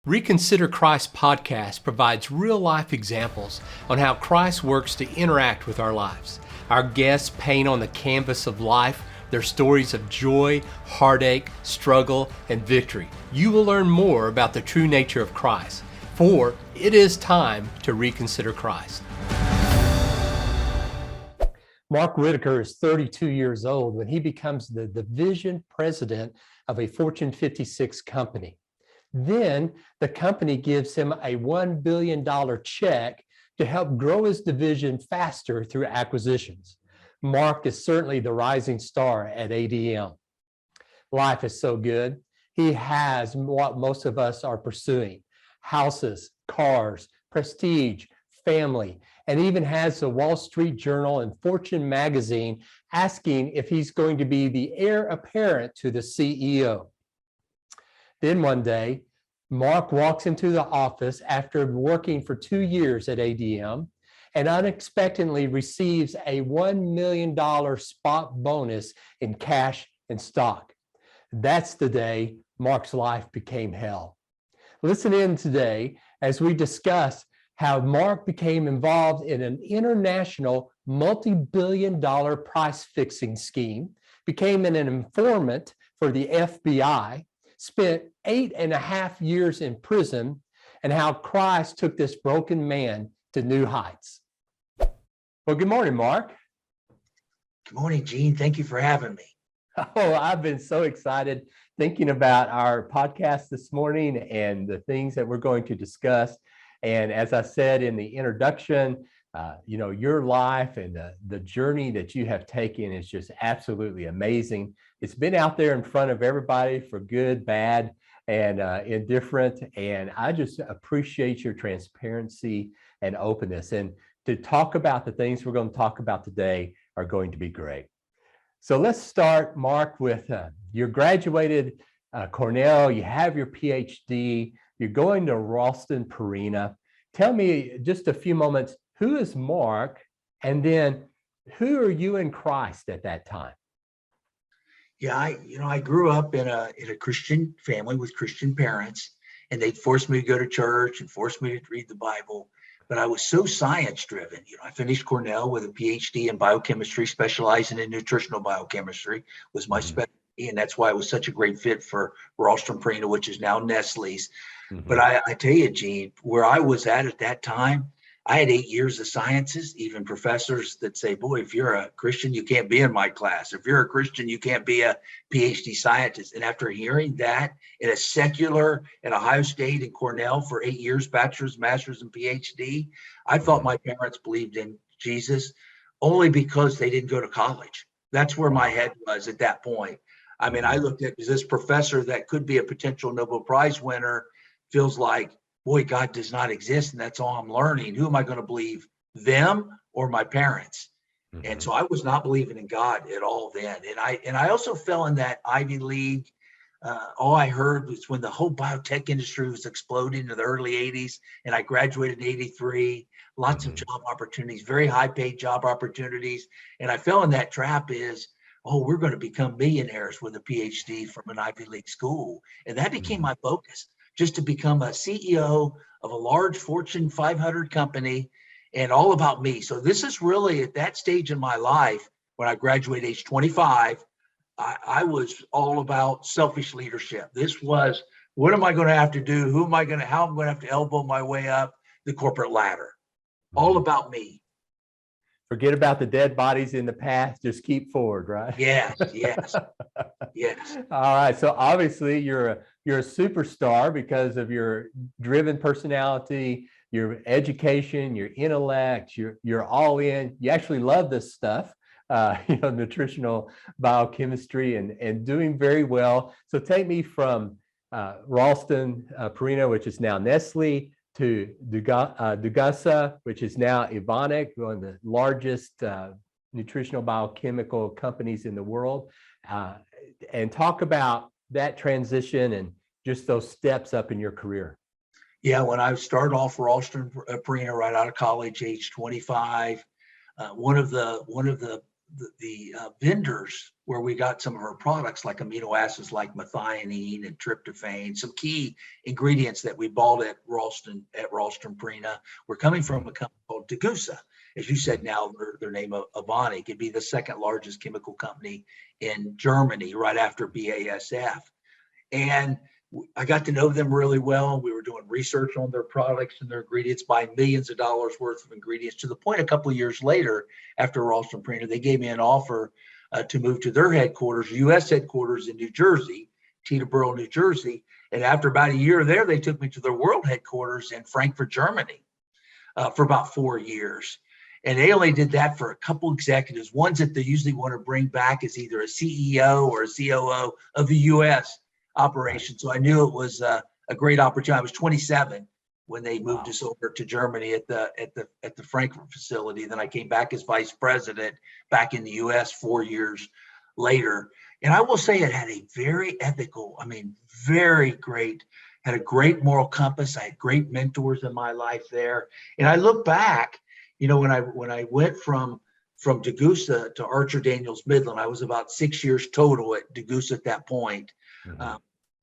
Reconsider Christ podcast provides real-life examples on how Christ works to interact with our lives. Our guests paint on the canvas of life their stories of joy, heartache, struggle, and victory. You will learn more about the true nature of Christ, for it is time to reconsider Christ. Mark Whitacre is 32 years old when he becomes the division president of a Fortune 56 company. Then the company gives him a $1 billion check to help grow his division faster through acquisitions. Mark is certainly the rising star at ADM. Life is so good. He has what most of us are pursuing: houses, cars, prestige, family, and even has the Wall Street Journal and Fortune magazine asking if he's going to be the heir apparent to the CEO. Then one day, Mark walks into the office after working for 2 years at ADM and unexpectedly receives a $1 million spot bonus in cash and stock. That's the day Mark's life became hell. Listen in today as we discuss how Mark became involved in an international multi-billion-dollar price-fixing scheme, became an informant for the FBI, spent 8.5 years in prison, and how Christ took this broken man to new heights. Well, good morning, Mark. Good morning, Gene. Thank you for having me. Oh, I've been so excited thinking about our podcast this morning and the things that we're going to discuss. And as I said in the introduction, your life and the journey that you have taken is just absolutely amazing. It's been out there in front of everybody for good, bad, and indifferent. And I just appreciate your transparency and openness. And to talk about the things we're going to talk about today are going to be great. So let's start, Mark, with you graduated Cornell, you have your PhD, you're going to Ralston Purina. Tell me just a few moments, who is Mark, and then who are you in Christ at that time? Yeah, I grew up in a Christian family with Christian parents, and they'd forced me to go to church and forced me to read the Bible. But I was so science driven. I finished Cornell with a PhD in biochemistry, specializing in nutritional biochemistry was my specialty. And that's why it was such a great fit for Ralston Purina, which is now Nestle's. But I tell you, Gene, where I was at that time, I had 8 years of sciences, even professors that say, boy, if you're a Christian, you can't be in my class. If you're a Christian, you can't be a PhD scientist. And after hearing that in a secular at Ohio State and Cornell for 8 years, bachelor's, master's, and PhD, I thought my parents believed in Jesus only because they didn't go to college. That's where my head was at that point. I mean, I looked at this professor that could be a potential Nobel Prize winner, feels like, boy, God does not exist, and that's all I'm learning. Who am I going to believe, them or my parents? And so I was not believing in God at all then. And I also fell in that Ivy League. All I heard was when the whole biotech industry was exploding in the early 80s, and I graduated in 83, lots of job opportunities, very high paid job opportunities. And I fell in that trap is, we're going to become millionaires with a PhD from an Ivy League school. And that became my focus, just to become a CEO of a large Fortune 500 company and all about me. So this is really at that stage in my life, when I graduated age 25, I was all about selfish leadership. This was, what am I going to have to do? How am I going to have to elbow my way up the corporate ladder? All about me. Forget about the dead bodies in the past. Just keep forward, right? Yes. All right. So obviously you're a superstar because of your driven personality, your education, your intellect. You're all in. You actually love this stuff, nutritional biochemistry, and doing very well. So take me from Ralston Purina, which is now Nestle, to Dugasa, which is now Evonik, one of the largest nutritional biochemical companies in the world, and talk about that transition and just those steps up in your career. Yeah, when I started off Ralston Purina right out of college, age 25, one of the vendors where we got some of our products, like amino acids like methionine and tryptophan, some key ingredients that we bought at Ralston Purina, were coming from a company called Degussa. As you said, now their name of Evonik, it'd be the second largest chemical company in Germany, right after BASF. And I got to know them really well. We were doing research on their products and their ingredients, buying millions of dollars worth of ingredients, to the point a couple of years later, after Ralston Purina, they gave me an offer to move to their headquarters, U.S. headquarters in New Jersey, Teterboro, New Jersey. And after about a year there, they took me to their world headquarters in Frankfurt, Germany, for about 4 years. And they only did that for a couple executives, ones that they usually want to bring back as either a CEO or a COO of the U.S. operation. So I knew it was a great opportunity. I was 27 when they moved us over to Germany at the Frankfurt facility. Then I came back as vice president back in the U.S. 4 years later. And I will say it had a very ethical, very great, had a great moral compass. I had great mentors in my life there. And I look back, when I went from Degussa to Archer Daniels Midland, I was about 6 years total at Degussa at that point.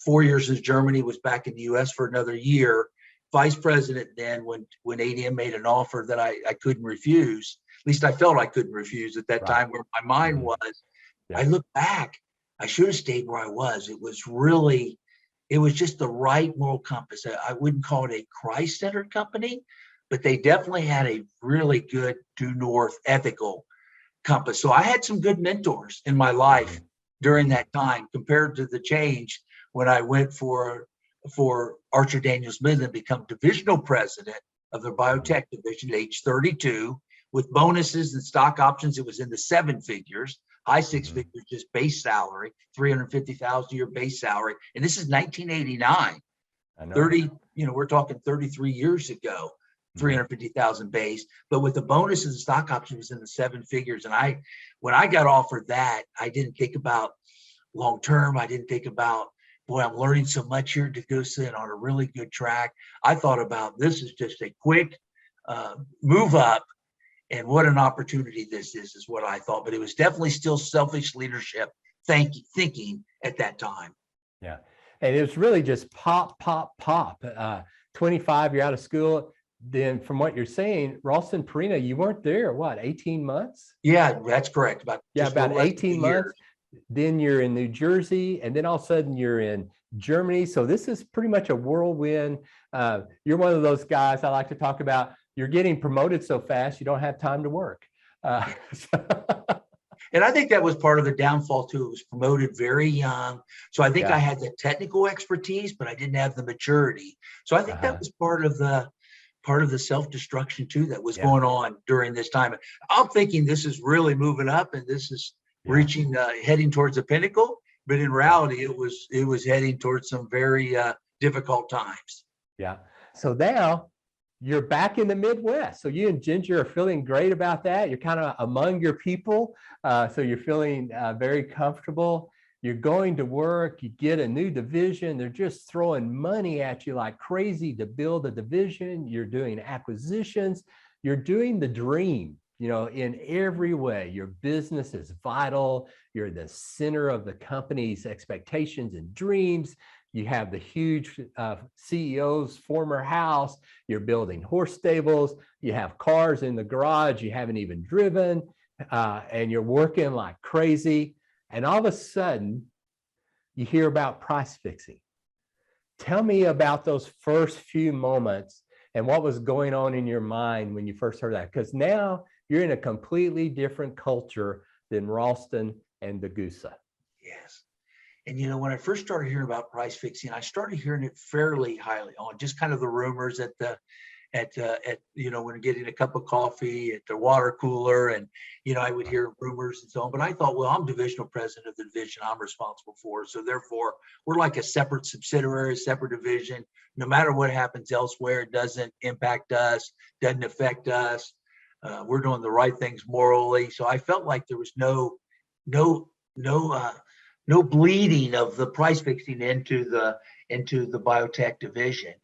4 years in Germany, was back in the U.S. for another year. Vice president then, when ADM made an offer that I couldn't refuse, at least I felt I couldn't refuse at that time, where my mind was. Yeah. I look back, I should have stayed where I was. It was just the right moral compass. I wouldn't call it a Christ-centered company, but they definitely had a really good due north ethical compass. So I had some good mentors in my life during that time, compared to the change when I went for Archer Daniels Midland, become divisional president of their biotech division at age 32, with bonuses and stock options. It was in the 7 figures, high 6 figures, just base salary, $350,000 a year base salary. And this is 1989. 30, we're talking 33 years ago. 350,000 base, but with the bonuses and stock options in the 7 figures. And when I got offered that, I didn't think about long term. I didn't think about, boy, I'm learning so much here at Degussa and on a really good track. I thought about, this is just a quick move up, and what an opportunity this is what I thought. But it was definitely still selfish leadership thinking at that time. Yeah, and it was really just pop. 25, you're out of school. Then from what you're saying, Ralston Purina, you weren't there, 18 months? Yeah, that's correct. About 18 months. Then you're in New Jersey, and then all of a sudden you're in Germany. So this is pretty much a whirlwind. You're one of those guys I like to talk about. You're getting promoted so fast, you don't have time to work. And I think that was part of the downfall too. It was promoted very young. So I think I had the technical expertise, but I didn't have the maturity. So I think that was part of the self-destruction too that was going on during this time. I'm thinking this is really moving up, and this is reaching, heading towards the pinnacle. But in reality, it was heading towards some very difficult times. Yeah. So now you're back in the Midwest. So you and Ginger are feeling great about that. You're kind of among your people. So you're feeling very comfortable. You're going to work, you get a new division. They're just throwing money at you like crazy to build a division. You're doing acquisitions. You're doing the dream, in every way. Your business is vital. You're the center of the company's expectations and dreams. You have the huge CEO's former house. You're building horse stables. You have cars in the garage you haven't even driven, and you're working like crazy. And all of a sudden, you hear about price fixing. Tell me about those first few moments and what was going on in your mind when you first heard that. Because now you're in a completely different culture than Ralston and Degussa. Yes. And when I first started hearing about price fixing, I started hearing it fairly highly on just kind of the rumors at when getting a cup of coffee at the water cooler, and I would hear rumors and so on. But I thought, well, I'm divisional president of the division I'm responsible for, so therefore we're like a separate subsidiary, separate division. No matter what happens elsewhere, it doesn't impact us, doesn't affect us. We're doing the right things morally. So I felt like there was no bleeding of the price fixing into the biotech division.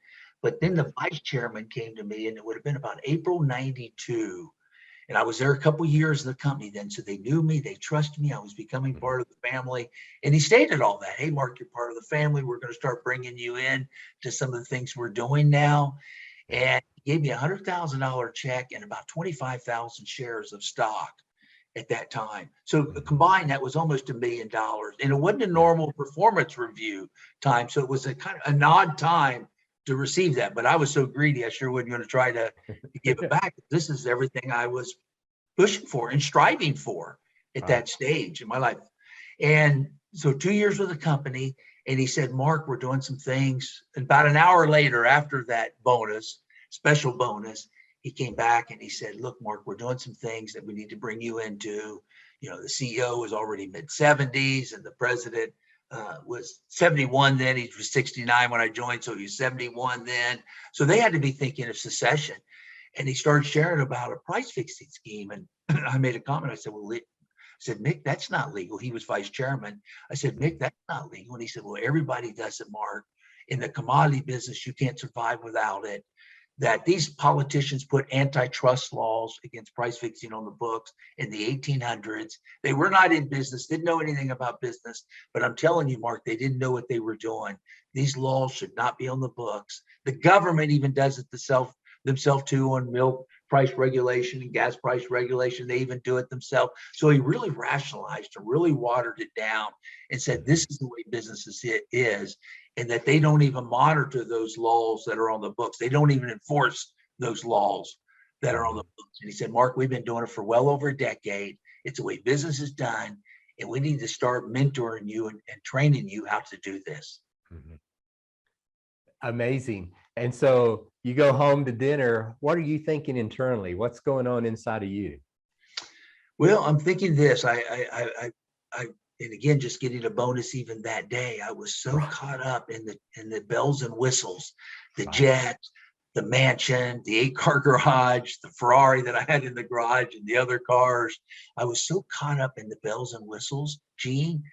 But then the vice chairman came to me, and it would have been about April 92. And I was there a couple of years in the company then. So they knew me, they trusted me. I was becoming part of the family. And he stated all that. Hey, Mark, you're part of the family. We're going to start bringing you in to some of the things we're doing now. And he gave me $100,000 check and about 25,000 shares of stock at that time. So combined, that was almost $1 million. And it wasn't a normal performance review time. So it was a kind of an odd time to receive that. But I was so greedy, I sure wasn't going to try to give it back. This is everything I was pushing for and striving for at that stage in my life. And so 2 years with the company. And he said, Mark, we're doing some things. And about an hour later, after that bonus, special bonus, he came back and he said, look, Mark, we're doing some things that we need to bring you into. You know, the CEO was already mid-70s and the president was 71 then. He was 69 when I joined, so he was 71 then. So they had to be thinking of succession. And he started sharing about a price fixing scheme. And I made a comment. I said, well, I said, Mick, that's not legal. He was vice chairman. I said, Mick, that's not legal. And he said, well, everybody does it, Mark. In the commodity business, you can't survive without it. That these politicians put antitrust laws against price fixing on the books in the 1800s. They were not in business, didn't know anything about business, but I'm telling you, Mark, they didn't know what they were doing. These laws should not be on the books. The government even does it themselves too on milk price regulation and gas price regulation. They even do it themselves. So he really rationalized and really watered it down and said, this is the way business is. And that they don't even monitor those laws that are on the books. They don't even enforce those laws that are on the books. And he said, Mark, we've been doing it for well over a decade. It's the way business is done. And we need to start mentoring you and training you how to do this. Amazing. And so you go home to dinner. What are you thinking internally? What's going on inside of you? Well, I'm thinking this. And again, just getting a bonus even that day, I was so caught up in the bells and whistles, the jet, the mansion, the 8-car garage, the Ferrari that I had in the garage, and the other cars. I was so caught up in the bells and whistles, Gene,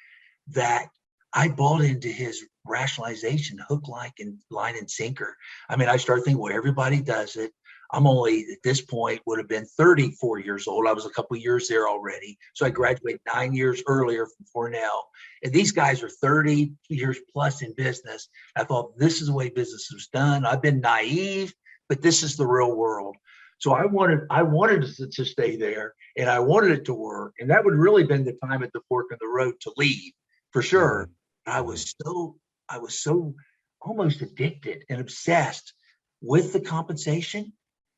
that I bought into his rationalization, hook, line, and sinker. I mean, I started thinking, well, everybody does it. I'm only at this point would have been 34 years old. I was a couple of years there already. So I graduated 9 years earlier from Cornell. And these guys are 30 years plus in business. I thought, this is the way business was done. I've been naive, but this is the real world. So I wanted to stay there and I wanted it to work. And that would really been the time at the fork in the road to leave for sure. I was so almost addicted and obsessed with the compensation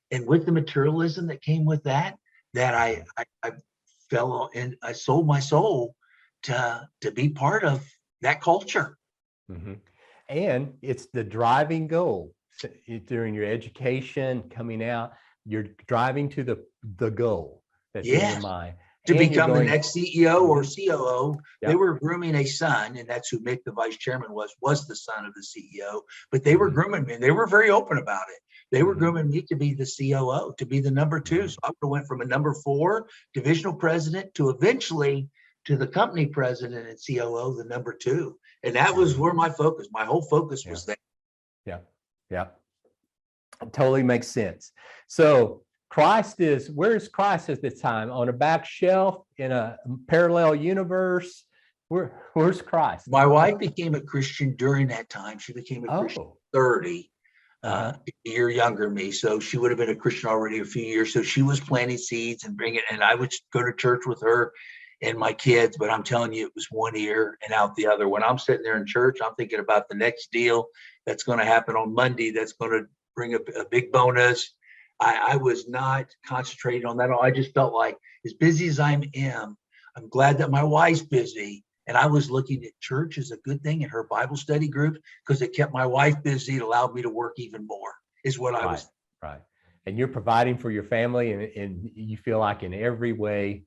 and with the materialism that came with that I fell and I sold my soul to be part of that culture. And it's the driving goal. So during your education, coming out, you're driving to the goal that's in your mind. To become the next CEO or COO. They were grooming a son, and that's who Mick, the vice chairman, was the son of the CEO. But they were grooming me, and they were very open about it. They were grooming me to be the COO, to be the number 2. So I went from a number 4 divisional president to eventually to the company president and COO, the number 2. And that was where my whole focus was there. Yeah. It totally makes sense. So where's Christ at this time? On a back shelf in a parallel universe? Where's Christ? My wife became a Christian during that time. She became a Christian 30, a year younger than me. So she would have been a Christian already a few years. So she was planting seeds and and I would go to church with her and my kids, but I'm telling you, it was one ear and out the other. When I'm sitting there in church, I'm thinking about the next deal that's going to happen on Monday. That's going to bring a big bonus. I was not concentrating on that. I just felt like, as busy as I am, I'm glad that my wife's busy. And I was looking at church as a good thing in her Bible study group because it kept my wife busy. It allowed me to work even more, is what I was. Right. And you're providing for your family and you feel like in every way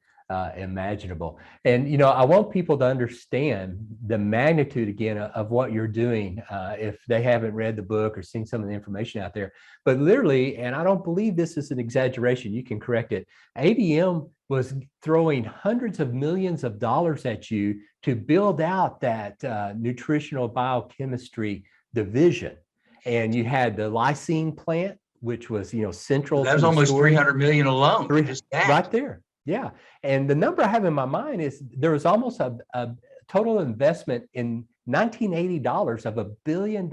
imaginable. And, I want people to understand the magnitude again of what you're doing if they haven't read the book or seen some of the information out there. But literally, and I don't believe this is an exaggeration, you can correct it, ADM was throwing hundreds of millions of dollars at you to build out that nutritional biochemistry division. And you had the lysine plant, which was, central That to was the almost story. 300 million alone, Three, just that. right there. Yeah. And the number I have in my mind is there was almost a total investment in 1980 dollars of $1 billion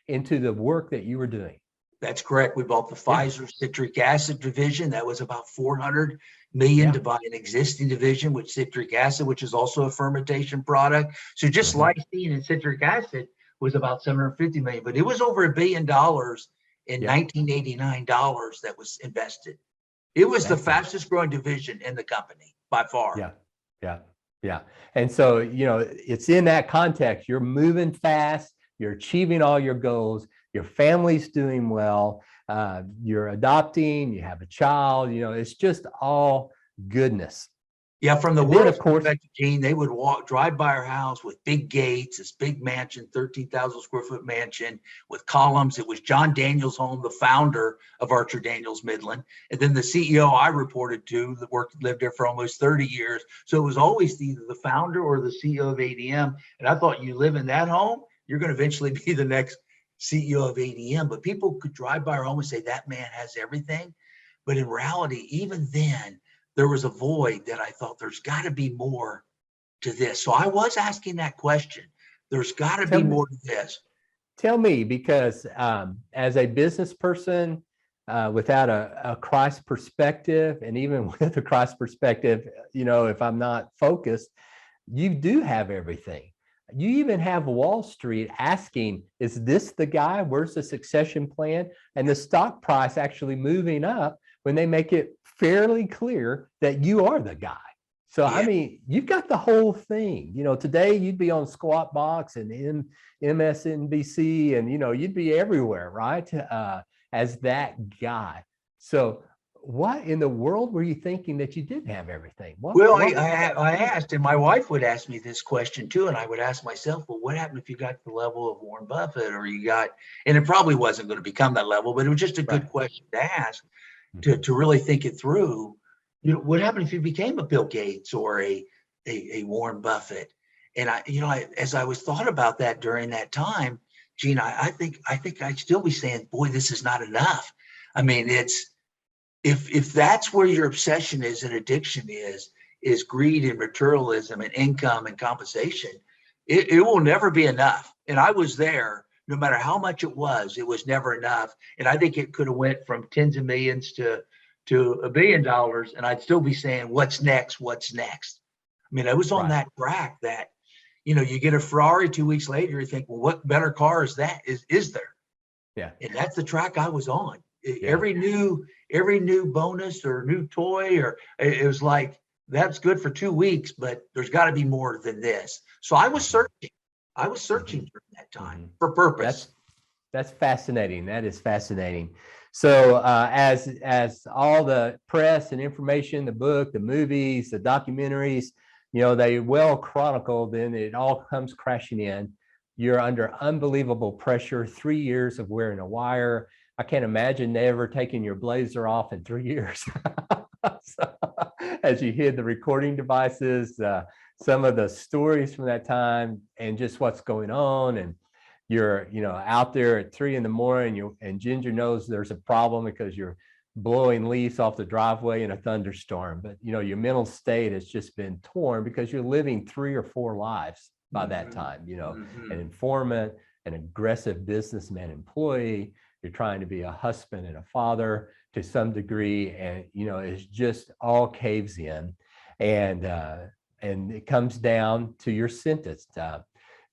into the work that you were doing. That's correct. We bought the Yeah. Pfizer citric acid division. That was about 400 million Yeah. to buy an existing division with citric acid, which is also a fermentation product. So just lysine and citric acid was about 750 million, but it was over $1 billion in Yeah. 1989 dollars that was invested. It was the That's fastest growing division in the company by far. Yeah. Yeah. Yeah. And so, it's in that context. You're moving fast, you're achieving all your goals, your family's doing well, you're adopting, you have a child, it's just all goodness. Yeah, from the And then, world's of course, perspective, Gene, they would drive by our house with big gates, this big mansion, 13,000 square foot mansion with columns. It was John Daniels' home, the founder of Archer Daniels Midland. And then the CEO I reported to that lived there for almost 30 years. So it was always either the founder or the CEO of ADM. And I thought, you live in that home, you're going to eventually be the next CEO of ADM. But people could drive by our home and say, that man has everything. But in reality, even then, there was a void that I thought there's got to be more to this. So I was asking that question. There's got to be more to this. Tell me, because as a business person, without a Christ perspective, and even with a Christ perspective, if I'm not focused, you do have everything. You even have Wall Street asking, is this the guy? Where's the succession plan? And the stock price actually moving up when they make it fairly clear that you are the guy. So, Yeah. I mean, you've got the whole thing. Today you'd be on Squawk Box and MSNBC, and, you'd be everywhere, right? As that guy. So what in the world were you thinking that you didn't have everything? I asked, and my wife would ask me this question too, and I would ask myself, well, what happened if you got to the level of Warren Buffett, or you got, and it probably wasn't going to become that level, but it was just a good question to ask, to really think it through. What happened if you became a Bill Gates or a Warren Buffett? And as I was thought about that during that time, Gene, I think I'd still be saying, boy, this is not enough. I mean, it's, if that's where your obsession is and addiction is greed and materialism and income and compensation, it will never be enough. And I was there. No matter how much it was never enough. And I think it could have went from tens of millions to $1 billion, and I'd still be saying, what's next? What's next? I mean, I was on that track that, you get a Ferrari 2 weeks later, you think, well, what better car is that? Is there? Yeah. And that's the track I was on. Yeah. Every new bonus or new toy, or it was like, that's good for 2 weeks, but there's got to be more than this. So I was searching. During that time for purpose. That's fascinating. That is fascinating. So as all the press and information, the book, the movies, the documentaries, they well chronicled, then it all comes crashing in. You're under unbelievable pressure, 3 years of wearing a wire. I can't imagine never taking your blazer off in 3 years. So, as you hid the recording devices, some of the stories from that time and just what's going on, and you're out there at 3 a.m. and Ginger knows there's a problem because you're blowing leaves off the driveway in a thunderstorm, but your mental state has just been torn because you're living 3 or 4 lives by that time. An informant, an aggressive businessman employee, you're trying to be a husband and a father to some degree, and it's just all caves in, and it comes down to your sentence.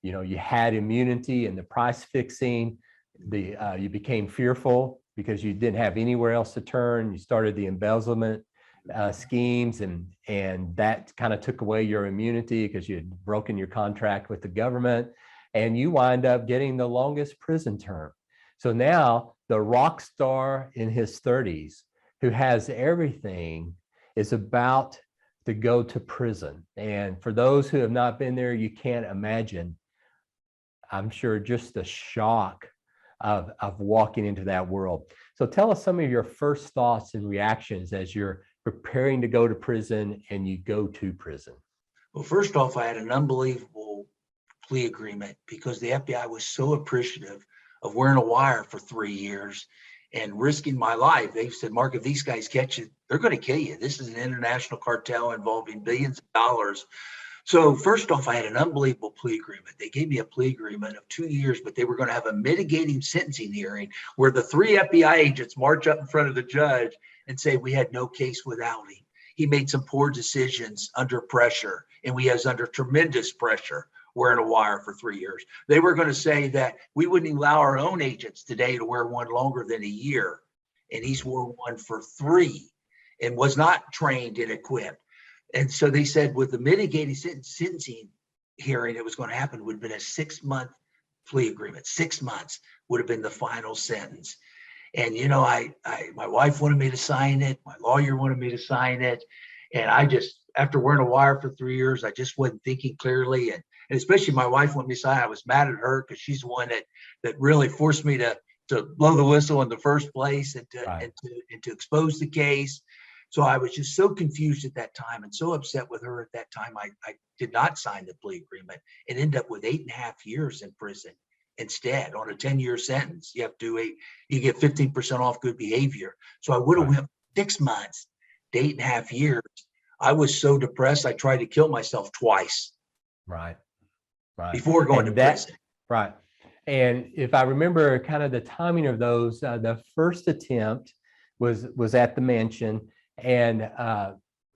You had immunity and the price fixing. You became fearful because you didn't have anywhere else to turn. You started the embezzlement schemes, and that kind of took away your immunity because you had broken your contract with the government, and you wind up getting the longest prison term. So now the rock star in his 30s who has everything is about to go to prison. And for those who have not been there, you can't imagine, I'm sure, just the shock of walking into that world. So tell us some of your first thoughts and reactions as you're preparing to go to prison and you go to prison. Well, first off, I had an unbelievable plea agreement because the FBI was so appreciative of wearing a wire for 3 years. and risking my life. They said, Mark, if these guys catch you, they're going to kill you. This is an international cartel involving billions of dollars. So first off, I had an unbelievable plea agreement. They gave me a plea agreement of 2 years, but they were going to have a mitigating sentencing hearing where the 3 FBI agents march up in front of the judge and say, we had no case without him. He made some poor decisions under pressure, and we was under tremendous pressure wearing a wire for 3 years. They were going to say that we wouldn't allow our own agents today to wear one longer than a year, and he's wore one for 3 and was not trained and equipped. And so they said with the mitigating sentencing hearing that was going to happen would have been a 6-month plea agreement. 6 months would have been the final sentence. And, you know, my wife wanted me to sign it. My lawyer wanted me to sign it. And I just, after wearing a wire for 3 years, I just wasn't thinking clearly. And especially my wife wanted me to sign. I was mad at her because she's the one that really forced me to blow the whistle in the first place and to expose the case. So I was just so confused at that time and so upset with her at that time. I did not sign the plea agreement and ended up with 8.5 years in prison instead on a 10-year sentence. You get 15% off good behavior. So I would have went 6 months to 8.5 years. I was so depressed, I tried to kill myself twice. Right. Before going to prison. Right. And if I remember kind of the timing of those, the first attempt was at the mansion. And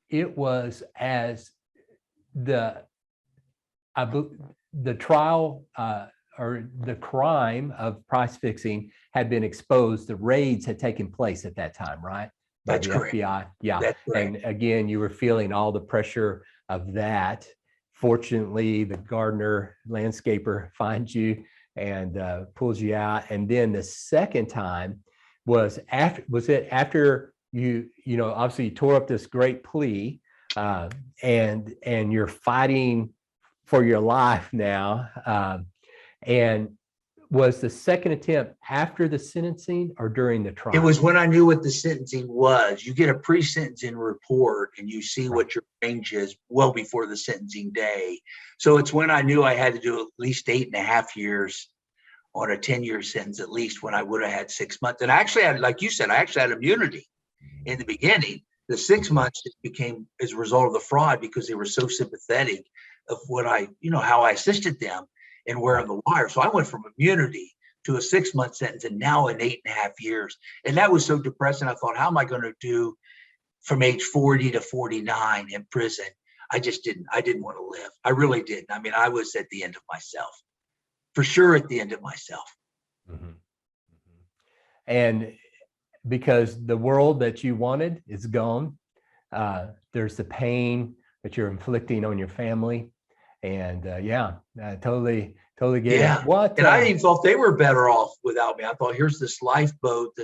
it was as the trial or the crime of price fixing had been exposed, the raids had taken place at that time, right? By That's the correct. FBI. Yeah. That's correct. And again, you were feeling all the pressure of that. Fortunately, the gardener landscaper finds you and pulls you out. And then the second time was after you obviously you tore up this great plea and you're fighting for your life now. And was the second attempt after the sentencing or during the trial? It was when I knew what the sentencing was. You get a pre-sentencing report and you see what your range is well before the sentencing day. So it's when I knew I had to do at least 8.5 years on a 10-year sentence, at least, when I would have had 6 months. And I actually had, like you said, I actually had immunity in the beginning. The 6 months became as a result of the fraud because they were so sympathetic of what how I assisted them in wearing the wire. So I went from immunity to a 6-month sentence and now in 8.5 years. And that was so depressing. I thought, how am I going to do from age 40 to 49 in prison? I didn't want to live. I really didn't. I mean, I was at the end of myself, for sure at the end of myself. Mm-hmm. And because the world that you wanted is gone, there's the pain that you're inflicting on your family. And I totally get it. What? And I even thought they were better off without me. I thought, here's this lifeboat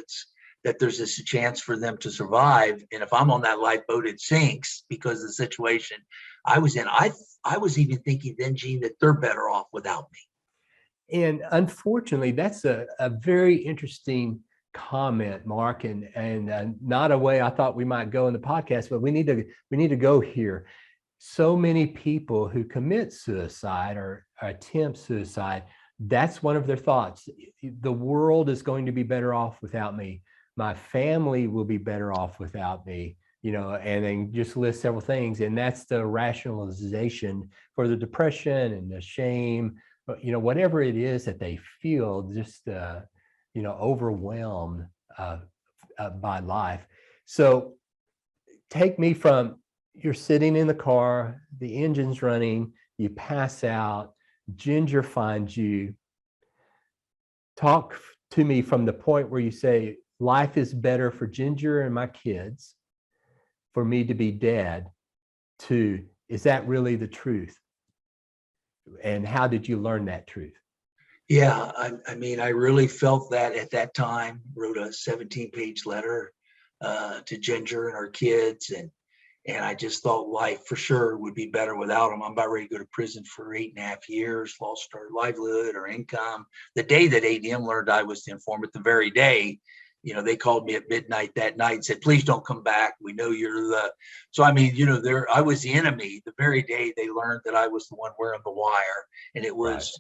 that there's this chance for them to survive. And if I'm on that lifeboat, it sinks because of the situation I was in. I was even thinking then, Gene, that they're better off without me. And unfortunately, that's a very interesting comment, Mark, and not a way I thought we might go in the podcast, but we need to go here. So many people who commit suicide or attempt suicide, that's one of their thoughts. The world is going to be better off without me. My family will be better off without me, and then just list several things. And that's the rationalization for the depression and the shame, whatever it is that they feel, just, overwhelmed by life. So take me from, you're sitting in the car, the engine's running, you pass out, Ginger finds you. Talk to me from the point where you say, life is better for Ginger and my kids, for me to be dead, to, is that really the truth? And how did you learn that truth? Yeah, I mean, I really felt that at that time. Wrote a 17-page letter to Ginger and our kids, and I just thought life for sure would be better without them. I'm about ready to go to prison for 8.5 years, lost our livelihood or income. The day that ADM learned I was the informant, the very day, they called me at midnight that night and said, please don't come back. We know you're so I mean, I was the enemy the very day they learned that I was the one wearing the wire. And it was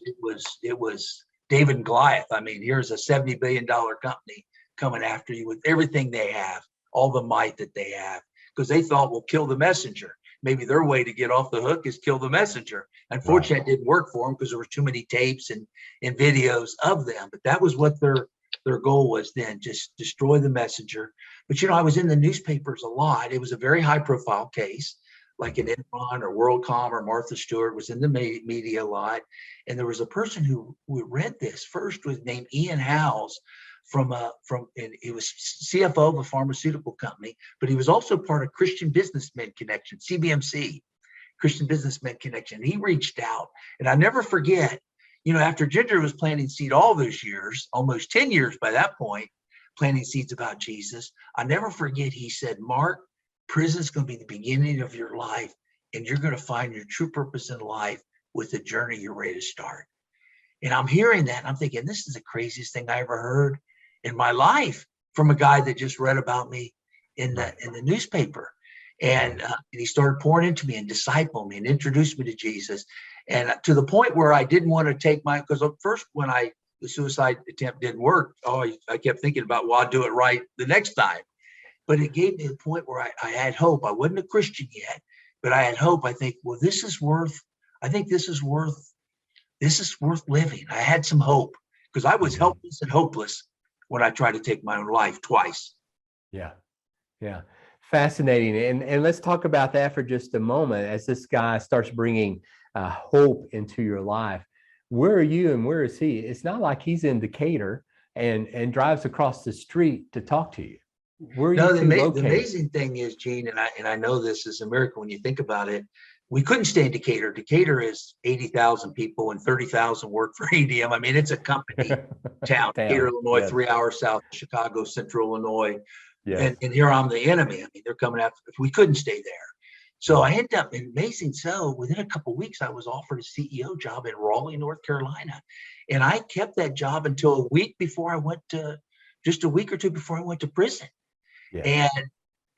David and Goliath. I mean, here's a $70 billion company coming after you with everything they have, all the might that they have, because they thought, we'll kill the messenger. Maybe their way to get off the hook is kill the messenger. Unfortunately, it didn't work for them because there were too many tapes and videos of them. But that was what their goal was then, just destroy the messenger. But, I was in the newspapers a lot. It was a very high profile case, like an Enron or WorldCom or Martha Stewart was in the media a lot. And there was a person who read this first, was named Ian Howes, and he was CFO of a pharmaceutical company, but he was also part of Christian Businessmen Connection, CBMC, Christian Businessmen Connection. He reached out, and I never forget, after Ginger was planting seed all those years, almost 10 years by that point, planting seeds about Jesus, I never forget, he said, Mark, prison's going to be the beginning of your life, and you're going to find your true purpose in life with the journey you're ready to start. And I'm hearing that, and I'm thinking, this is the craziest thing I ever heard in my life from a guy that just read about me in the newspaper. And he started pouring into me and discipling me and introduced me to Jesus. And to the point where I didn't want to take because first when the suicide attempt didn't work, I kept thinking about, well, I'll do it right the next time. But it gave me the point where I had hope. I wasn't a Christian yet, but I had hope. I think, well, this is worth living. I had some hope because I was helpless and hopeless when I tried to take my own life twice. Yeah. Fascinating. And let's talk about that for just a moment. As this guy starts bringing hope into your life, where are you and where is he? It's not like he's in Decatur and drives across the street to talk to you. Where are you located? The amazing thing is, Gene, and I know this is a miracle when you think about it, we couldn't stay in Decatur. Decatur is 80,000 people and 30,000 work for ADM. I mean, it's a company town. Decatur, Illinois, 3 hours south of Chicago, Central Illinois. Yes. And here I'm the enemy. I mean, they're coming after. We couldn't stay there. So I ended up, amazing. So within a couple of weeks, I was offered a CEO job in Raleigh, North Carolina. And I kept that job until a week before I went to, just a week or two before I went to prison. Yeah. And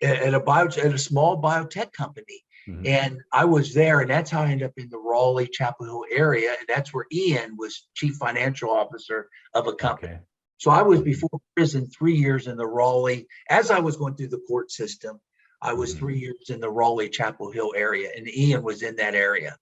at a small biotech company. Mm-hmm. And I was there, and that's how I ended up in the Raleigh, Chapel Hill area. And that's where Ian was chief financial officer of a company. Okay. So I was before prison 3 years in the Raleigh. As I was going through the court system, I was 3 years in the Raleigh, Chapel Hill area, and Ian was in that area.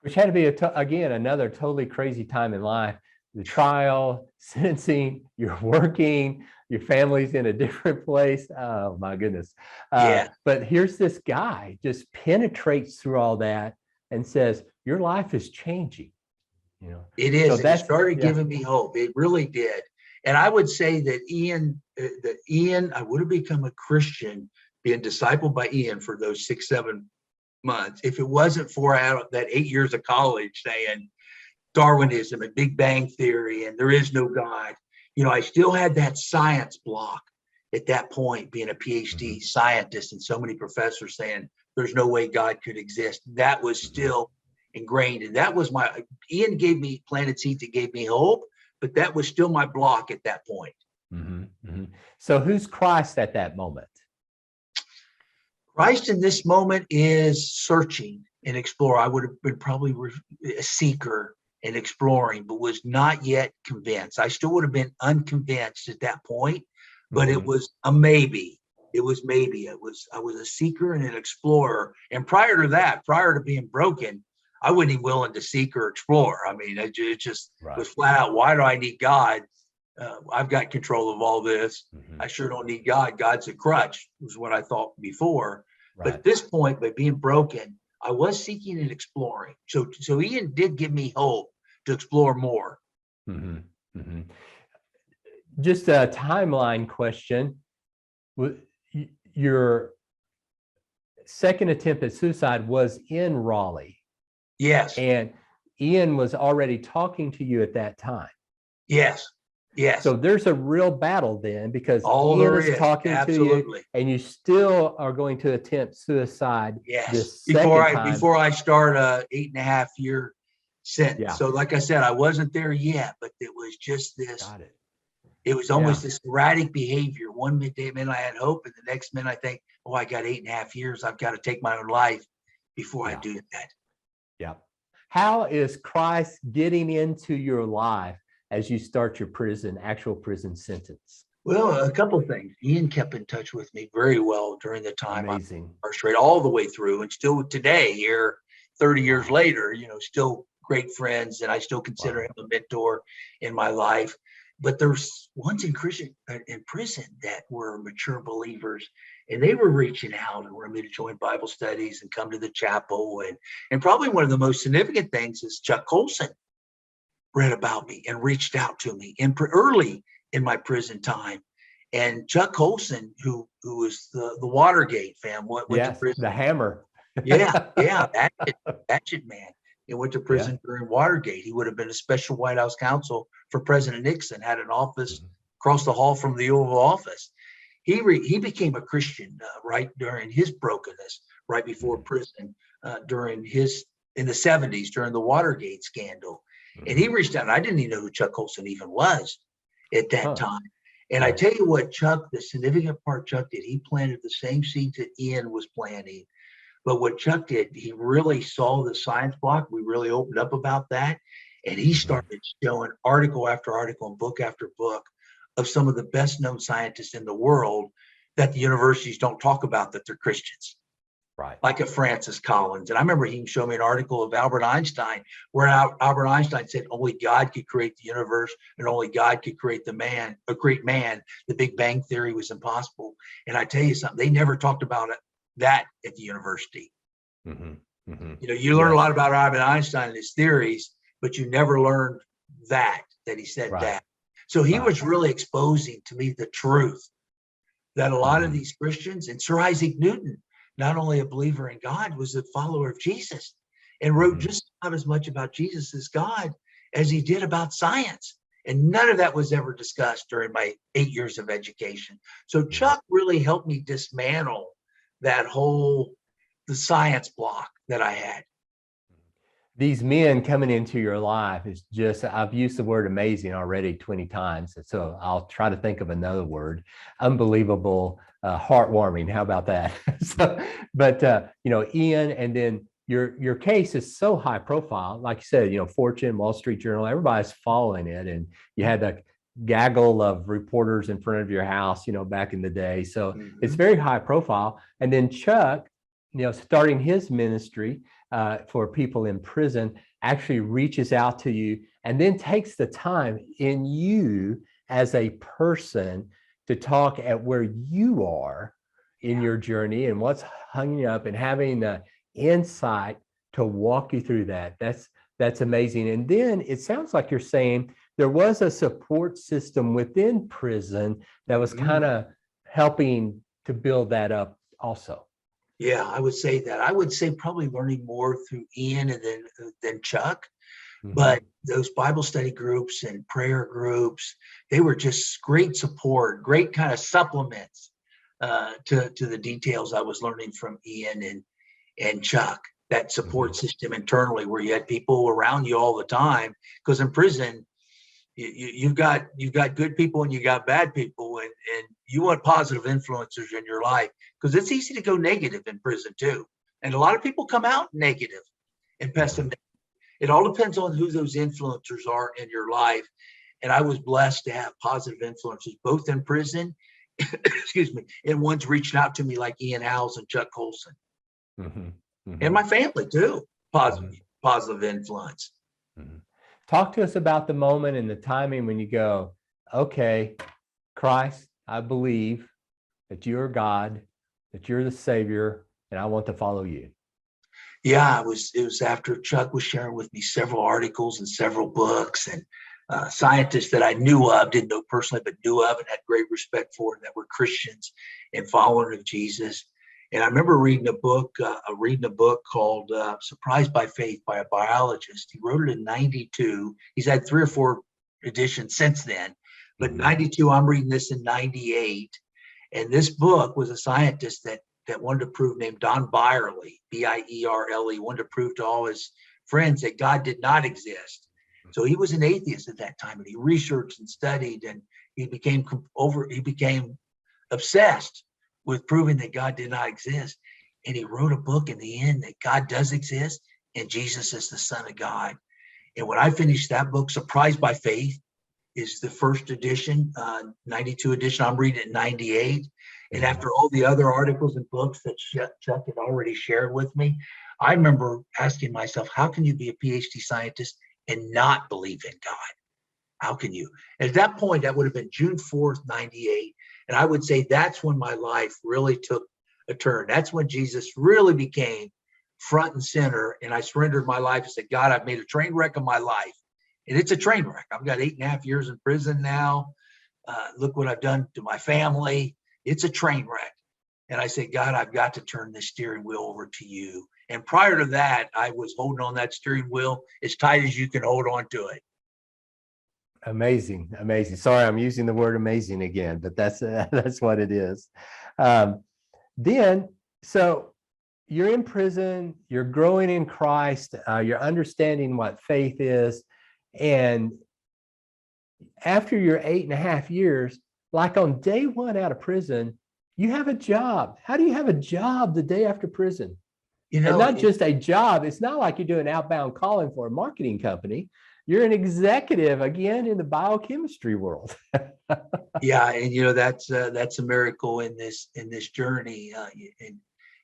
Which had to be, again, another totally crazy time in life. The trial, sentencing, you're working, your family's in a different place. Oh, my goodness. But here's this guy just penetrates through all that and says, your life is changing. It is. So that started giving me hope. It really did. And I would say that Ian, I would have become a Christian being discipled by Ian for those 6-7 months if it wasn't for that 8 years of college saying Darwinism and Big Bang Theory and there is no God. I still had that science block at that point, being a PhD scientist and so many professors saying there's no way God could exist. That was still ingrained. And that was Ian planted seeds that gave me hope, but that was still my block at that point. So who's Christ at that moment? Christ in this moment is searching and exploring. I would have been probably a seeker and exploring, but was not yet convinced. I still would have been unconvinced at that point, but it was a maybe. It was maybe. I was a seeker and an explorer. And prior to that, prior to being broken, I wasn't even willing to seek or explore. I mean, it just was flat out, why do I need God? I've got control of all this. I sure don't need God. God's a crutch, was what I thought before. But at this point, by being broken, I was seeking and exploring. So Ian did give me hope to explore more. Just a timeline question. Your second attempt at suicide was in Raleigh. Yes. And Ian was already talking to you at that time. Yes. So there's a real battle then, because Ian is talking to you and you still are going to attempt suicide. Yes. Before I start a 8.5-year sentence. Yeah. So like I said, I wasn't there yet, but it was just this. Got it. It was almost this erratic behavior. One minute I had hope, and the next minute I think, I got 8.5 years. I've got to take my own life before I do that. Yeah. How is Christ getting into your life as you start your actual prison sentence? Well, a couple of things. Ian kept in touch with me very well during the time I was Amazing. incarcerated, all the way through, and still today, here 30 years Wow. later, still great friends, and I still consider him a mentor in my life. But there's ones in prison that were mature believers, and they were reaching out and wanted me to join Bible studies and come to the chapel. And probably one of the most significant things is Chuck Colson read about me and reached out to me early in my prison time. And Chuck Colson, who was the Watergate fan, went to Yes, prison. the hammer. Yeah, that man. He went to prison Yeah. during Watergate. He would have been a special White House counsel for President Nixon, had an office across the hall from the Oval Office. He became a Christian right during his brokenness, right before prison, in the 70s, during the Watergate scandal. And he reached out, and I didn't even know who Chuck Colson even was at that time. And I tell you what, the significant part Chuck did, he planted the same seeds that Ian was planting. But what Chuck did, he really saw the science block. We really opened up about that. And he started showing article after article and book after book of some of the best known scientists in the world that the universities don't talk about, that they're Christians. Right. Like a Francis Collins. And I remember he showed me an article of Albert Einstein, where Albert Einstein said only God could create the universe and only God could create a great man. The Big Bang Theory was impossible. And I tell you something, they never talked about that at the university. You learn a lot about Albert Einstein and his theories, but you never learned that he said that. So he was really exposing to me the truth that a lot of these Christians, and Sir Isaac Newton, not only a believer in God, was a follower of Jesus and wrote just about as much about Jesus as God as he did about science. And none of that was ever discussed during my 8 years of education. So Chuck really helped me dismantle the science block that I had. These men coming into your life is just, I've used the word amazing already 20 times. So I'll try to think of another word: unbelievable, heartwarming. How about that? But Ian, and then your case is so high profile. Like you said, Fortune, Wall Street Journal, everybody's following it. And you had the gaggle of reporters in front of your house, back in the day. So it's very high profile. And then Chuck, starting his ministry for people in prison, actually reaches out to you and then takes the time in you as a person to talk at where you are in your journey and what's hung you up, and having the insight to walk you through that. That's amazing. And then it sounds like you're saying there was a support system within prison that was kind of helping to build that up also. Yeah, I would say that. I would say probably learning more through Ian and than Chuck. But those Bible study groups and prayer groups, they were just great support, great kind of supplements to the details I was learning from Ian and Chuck. That support system internally, where you had people around you all the time. Because in prison, you've got good people and you got bad people, and you want positive influencers in your life, because it's easy to go negative in prison too. And a lot of people come out negative and pessimistic. It all depends on who those influencers are in your life. And I was blessed to have positive influences, both in prison, excuse me, and ones reaching out to me like Ian Howells and Chuck Colson. And my family too, positive influence. Talk to us about the moment and the timing when you go, okay, Christ, I believe that you're God, that you're the Savior, and I want to follow you. Yeah, it was after Chuck was sharing with me several articles and several books, and scientists that I knew of, didn't know personally, but knew of and had great respect for, that were Christians and followers of Jesus. And I remember reading a book called Surprised by Faith by a biologist. He wrote it in 92. He's had 3 or 4 editions since then. But 92, I'm reading this in 98. And this book was a scientist that wanted to prove, named Don Byerly, Bierle, wanted to prove to all his friends that God did not exist. So he was an atheist at that time, and he researched and studied, and he became obsessed with proving that God did not exist. And he wrote a book in the end that God does exist and Jesus is the Son of God. And when I finished that book, Surprised by Faith is the first edition, 92 edition. I'm reading it in 98. And Mhm. after all the other articles and books that Chuck had already shared with me, I remember asking myself, how can you be a PhD scientist and not believe in God? How can you? At that point, that would have been June 4th, 98. And I would say that's when my life really took a turn. That's when Jesus really became front and center. And I surrendered my life and said, God, I've made a train wreck of my life. And it's a train wreck. I've got 8.5 years in prison now. Look what I've done to my family. It's a train wreck. And I said, God, I've got to turn this steering wheel over to you. And prior to that, I was holding on that steering wheel as tight as you can hold on to it. Amazing, amazing. Sorry, I'm using the word amazing again, but that's that's what it is. Then, so you're in prison, you're growing in Christ, you're understanding what faith is, and after your 8.5 years, like on day one out of prison, you have a job. How do you have a job the day after prison? You And know, not just a job. It's not like you're doing outbound calling for a marketing company. You're an executive again in the biochemistry world. yeah, and you know that's a miracle in this journey.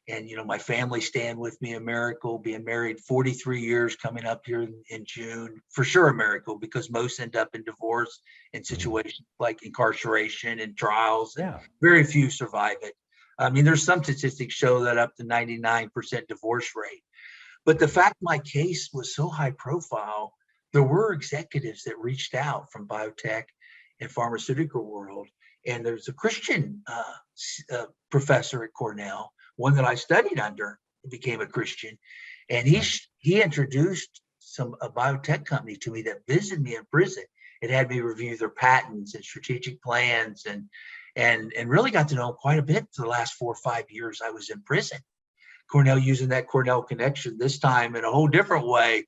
And you know, my family stand with me, a miracle. Being married 43 years, coming up here in June, for sure a miracle, because most end up in divorce and situations like incarceration and trials, and Yeah. very few survive it. I mean, there's some statistics show that up to 99% divorce rate. But the fact my case was so high profile, there were executives that reached out from biotech and pharmaceutical world. And there's a Christian professor at Cornell, one that I studied under, became a Christian. And he introduced a biotech company to me that visited me in prison. It had me review their patents and strategic plans, and really got to know quite a bit for the last 4 or 5 years I was in prison. Cornell, using that Cornell connection, this time in a whole different way,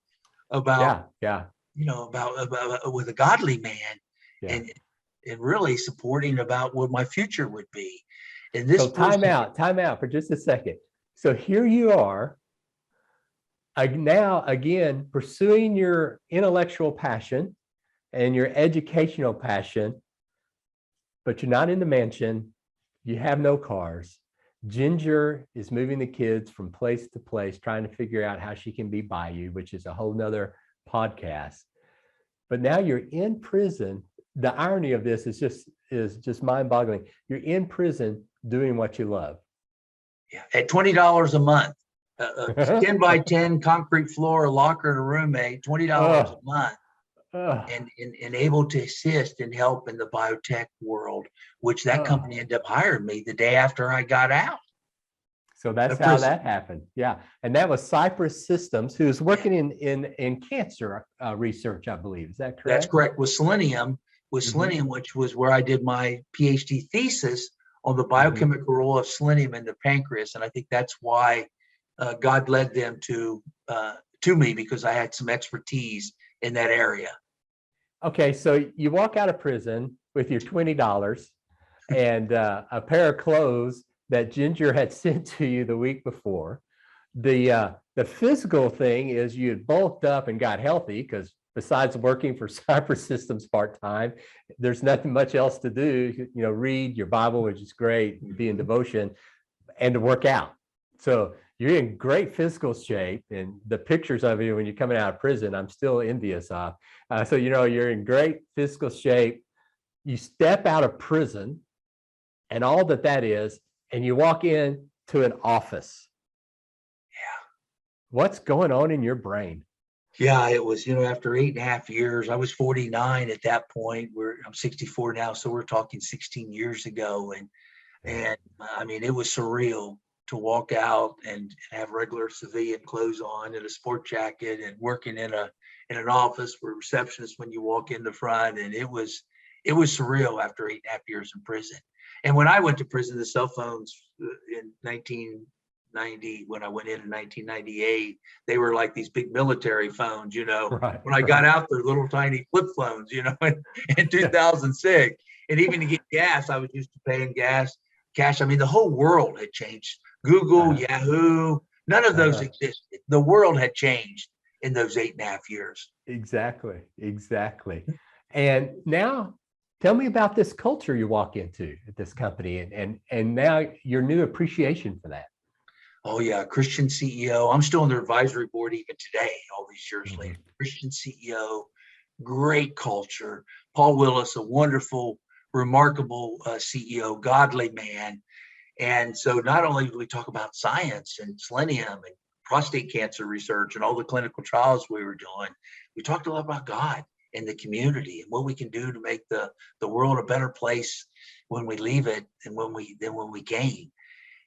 about you know about with a godly man, Yeah. and really supporting about what my future would be. And So this time person, out for just a second. So here you are now again pursuing your intellectual passion and your educational passion, but you're not in the mansion. You have no cars. Ginger is moving the kids from place to place, trying to figure out how she can be by you, which is a whole nother podcast. But now you're in prison. The irony of this is just mind-boggling. You're in prison doing what you love. yeah, at $20 a month, a 10 by 10 concrete floor, a locker, and a roommate, $20 a month. And able to assist and help in the biotech world, which that company ended up hiring me the day after I got out. So that's how that happened. Yeah. And that was Cypress Systems, who's working in cancer research, I believe. Is that correct? That's correct. With selenium, which was where I did my PhD thesis on the biochemical role of selenium in the pancreas. And I think that's why God led them to me, because I had some expertise in that area. Okay, so you walk out of prison with your $20 and a pair of clothes that Ginger had sent to you the week before. The physical thing is you had bulked up and got healthy, because besides working for Cypress Systems part-time, there's nothing much else to do. You know, read your Bible, which is great, be in devotion, and to work out. So you're in great physical shape, and the pictures of you when you're coming out of prison, I'm still envious of. So, you know, you're in great physical shape. You step out of prison and all that is, and you walk in to an office. Yeah. What's going on in your brain? Yeah, it was, you know, after 8.5 years, I was 49 at that point. I'm 64 now, so we're talking 16 years ago. And I mean, it was surreal to walk out and have regular civilian clothes on and a sport jacket, and working in an office where receptionist when you walk in the front. And it was surreal after 8.5 years in prison. And when I went to prison, the cell phones in 1990, when I went in 1998, they were like these big military phones, you know. When I got out, they're little tiny flip phones, you know, in 2006. And even to get gas, I was used to paying cash. I mean, the whole world had changed. Google, Yahoo, none of those existed. The world had changed in those 8.5 years. Exactly. And now tell me about this culture you walk into at this company and now your new appreciation for that. Oh yeah, Christian CEO. I'm still on their advisory board even today, all these years later. Christian CEO, great culture. Paul Willis, a wonderful, remarkable CEO, godly man. And so not only do we talk about science and selenium and prostate cancer research and all the clinical trials we were doing, we talked a lot about God and the community and what we can do to make the world a better place when we leave it and when we gain.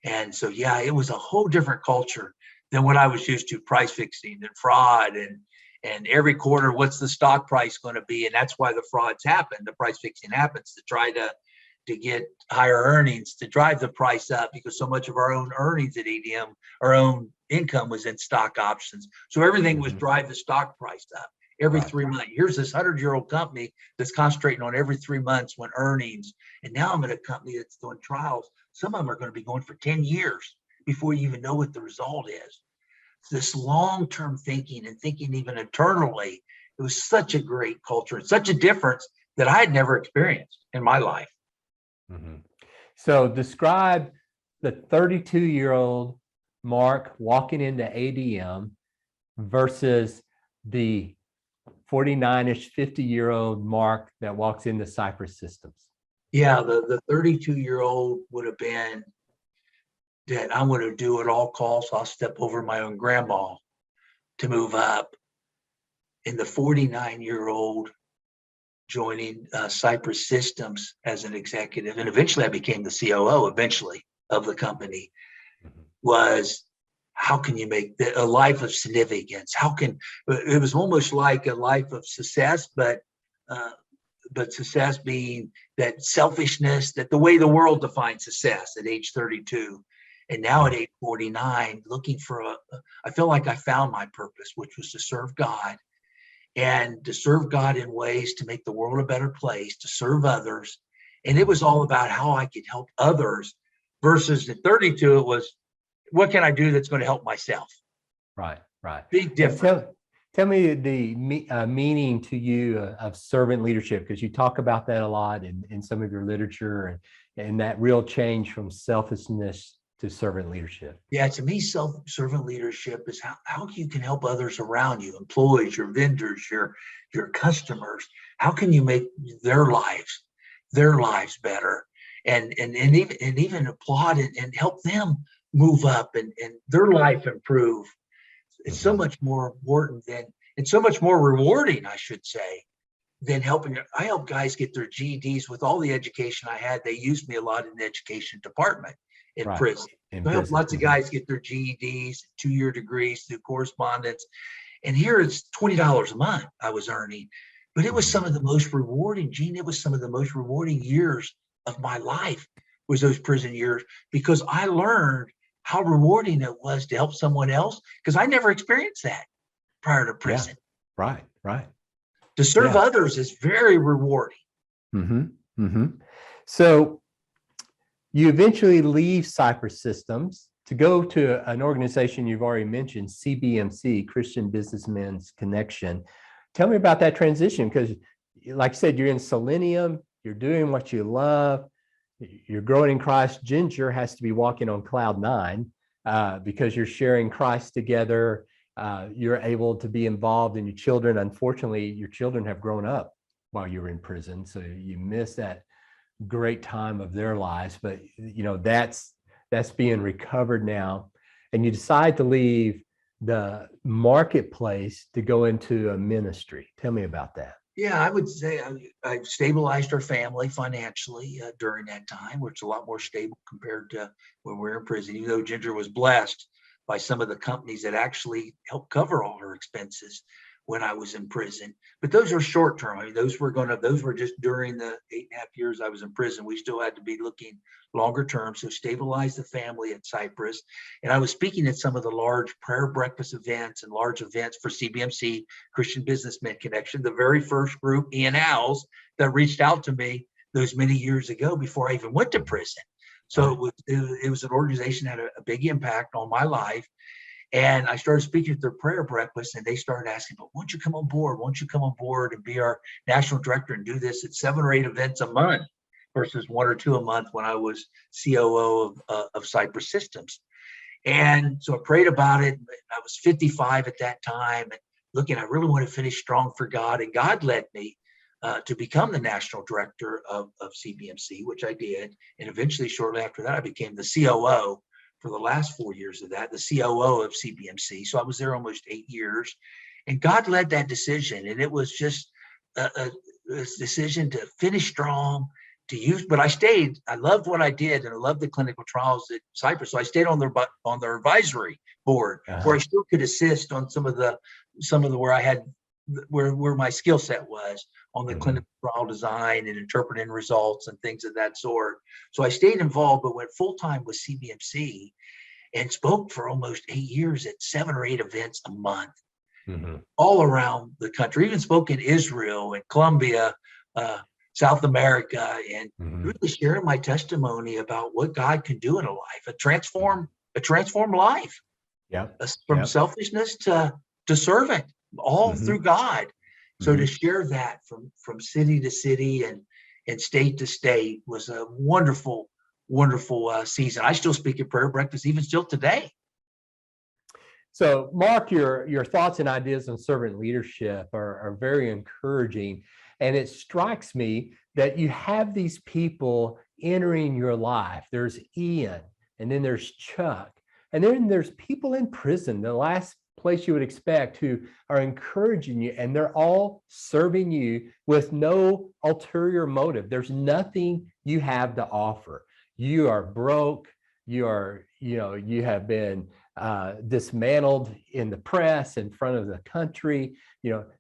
And so, yeah, it was a whole different culture than what I was used to, price fixing and fraud and every quarter, what's the stock price going to be? And that's why the frauds happen. The price fixing happens to try to get higher earnings, to drive the price up, because so much of our own earnings at ADM, our own income was in stock options. So everything was drive the stock price up every 3 months. Here's this 100-year-old company that's concentrating on every 3 months when earnings. And now I'm at a company that's doing trials. Some of them are going to be going for 10 years before you even know what the result is. This long-term thinking and thinking even internally, it was such a great culture, such a difference that I had never experienced in my life. So describe the 32-year-old Mark walking into ADM versus the 49-ish, 50-year-old Mark that walks into Cypress Systems. Yeah, the 32-year-old would have been that I'm going to do at all costs. I'll step over my own grandma to move up. And the 49-year-old joining Cypress Systems as an executive, and eventually I became the COO eventually of the company, was how can you make a life of significance? It was almost like a life of success, but success being that selfishness, that the way the world defines success at age 32. And now at age 49, looking for I feel like I found my purpose, which was to serve God, and to serve God in ways to make the world a better place, to serve others. And it was all about how I could help others, versus at 32, it was, what can I do that's going to help myself? Right. Big difference. Tell me the meaning to you of servant leadership, because you talk about that a lot in some of your literature, and that real change from selfishness to servant leadership. Yeah, to me, servant leadership is how you can help others around you, employees, your vendors, your customers. How can you make their lives better, and even applaud and help them move up and their life improve. It's so much more important and so much more rewarding, I should say, than helping. I help guys get their GEDs. With all the education I had, they used me a lot in the education department in prison. I help lots of guys get their GEDs, 2-year degrees through correspondence. And here it's $20 a month I was earning. But it was some of the most rewarding, Gene, it was some of the most rewarding years of my life, was those prison years, because I learned how rewarding it was to help someone else, because I never experienced that prior to prison. Yeah. Right. To serve others is very rewarding. So you eventually leave Cypress Systems to go to an organization you've already mentioned, CBMC, Christian Businessmen's Connection. Tell me about that transition, because like I said, you're in selenium, you're doing what you love, you're growing in Christ. Ginger has to be walking on cloud 9 because you're sharing Christ together. You're able to be involved in your children. Unfortunately, your children have grown up while you were in prison, so you miss that great time of their lives. But that's being recovered now, and you decide to leave the marketplace to go into a ministry. Tell me about that. Yeah, I would say I stabilized our family financially during that time, which is a lot more stable compared to when we were in prison, even though Ginger was blessed by some of the companies that actually helped cover all her expenses when I was in prison. But those are short term. I mean, those were just during the 8.5 years I was in prison. We still had to be looking longer term. So stabilize the family at Cypress. And I was speaking at some of the large prayer breakfast events and large events for CBMC, Christian Businessmen Connection, the very first group, Ian Owls, that reached out to me those many years ago before I even went to prison. So it was an organization that had a big impact on my life. And I started speaking at their prayer breakfast, and they started asking, but won't you come on board? Won't you come on board and be our national director and do this at 7 or 8 events a month versus 1 or 2 a month when I was COO of Cypress Systems. And so I prayed about it. I was 55 at that time, and looking, I really want to finish strong for God. And God led me to become the national director of CBMC, which I did. And eventually, shortly after that, I became the COO for the last 4 years of that, the COO of CBMC. So I was there almost 8 years. And God led that decision. And it was just a decision to finish strong, to use, but I stayed. I loved what I did, and I loved the clinical trials at Cypress. So I stayed on their advisory board, where I still could assist on some of the where I had where my skill set was on the clinical trial design and interpreting results and things of that sort. So I stayed involved, but went full time with CBMC and spoke for almost 8 years at 7 or 8 events a month, all around the country. Even spoke in Israel and Colombia, South America, and really sharing my testimony about what God can do in a life, a transform life, from selfishness to servant, all through God. So to share that from city to city and state to state was a wonderful, wonderful season. I still speak at prayer breakfast even still today. So, Mark, your thoughts and ideas on servant leadership are very encouraging. And it strikes me that you have these people entering your life. There's Ian, and then there's Chuck, and then there's people in prison, the last place you would expect, who are encouraging you, and they're all serving you with no ulterior motive. There's nothing you have to offer. You are broke. You have been dismantled in the press in front of the country.